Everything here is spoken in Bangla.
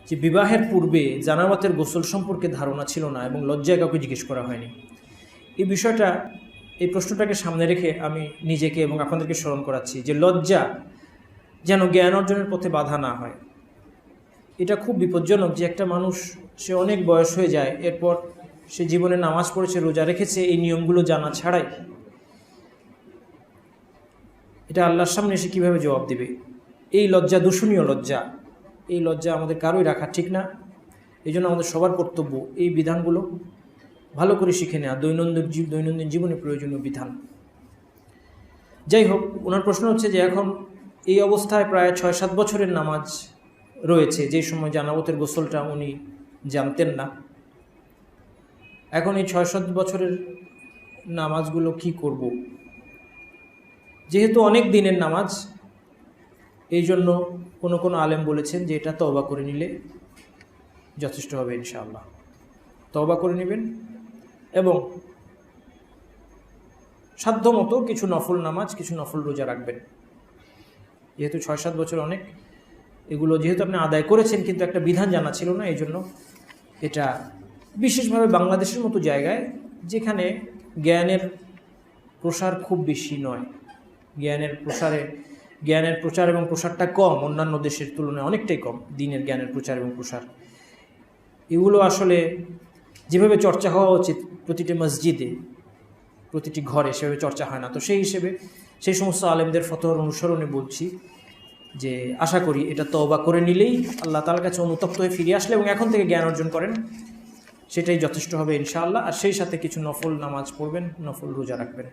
যে বিবাহের পূর্বে জানাবাতের গোসল সম্পর্কে ধারণা ছিল না এবং লজ্জায় কাউকে জিজ্ঞেস করা হয়নি। এই বিষয়টা, এই প্রশ্নটাকে সামনে রেখে আমি নিজেকে এবং আপনাদেরকে স্মরণ করাচ্ছি যে লজ্জা যেন জ্ঞান অর্জনের পথে বাধা না হয়। এটা খুব বিপজ্জনক যে একটা মানুষ, সে অনেক বয়স হয়ে যায়, এরপর সে জীবনে নামাজ পড়েছে, রোজা রেখেছে, এই নিয়মগুলো জানা ছাড়াই এটা আল্লাহর সামনে এসে কীভাবে জবাব দেবে? এই লজ্জা দূষণীয় লজ্জা, এই লজ্জা আমাদের কারোই রাখা ঠিক না। এই জন্য আমাদের সবার কর্তব্য এই বিধানগুলো ভালো করে শিখে নেওয়া, দৈনন্দিন জীবনে প্রয়োজনীয় বিধান। যাই হোক, ওনার প্রশ্ন হচ্ছে যে এখন এই অবস্থায় প্রায় 6-7 বছরের নামাজ রয়েছে, যে সময় জানাবতের গোসলটা উনি জানতেন না। এখন এই 6-7 বছরের নামাজগুলো কি করব? যেহেতু অনেক দিনের নামাজ, এই জন্য কোনো আলেম বলেছেন যে এটা তওবা করে নিলে যথেষ্ট হবে ইনশাআল্লাহ। তওবা করে নেবেন এবং সাধ্যমতো কিছু নফল নামাজ, কিছু নফল রোজা রাখবেন। যেহেতু 6-7 বছর অনেক, এগুলো যেহেতু আপনি আদায় করেছেন কিন্তু একটা বিধান জানা ছিল না, এই জন্য এটা বিশেষভাবে বাংলাদেশের মতো জায়গায় যেখানে জ্ঞানের প্রসার খুব বেশি নয়, জ্ঞানের প্রচার এবং প্রসারটা কম, অন্যান্য দেশের তুলনায় অনেকটাই কম দ্বীনের জ্ঞানের প্রচার এবং প্রসার। এগুলো আসলে যেভাবে চর্চা হওয়া উচিত প্রতিটি মসজিদে, প্রতিটি ঘরে, সেভাবে চর্চা হয় না। তো সেই হিসেবে সেই সমস্ত আলেমদের ফতোয়ার অনুসরণে বলছি যে আশা করি এটা তওবা করে নিলেই, আল্লাহ তাআলার কাছে অনুতপ্ত হয়ে ফিরে আসলে এবং এখন থেকে জ্ঞান অর্জন করেন, সেটাই যথেষ্ট হবে ইনশাআল্লাহ। আর সেই সাথে কিছু নফল নামাজ পড়বেন, নফল রোজা রাখবেন।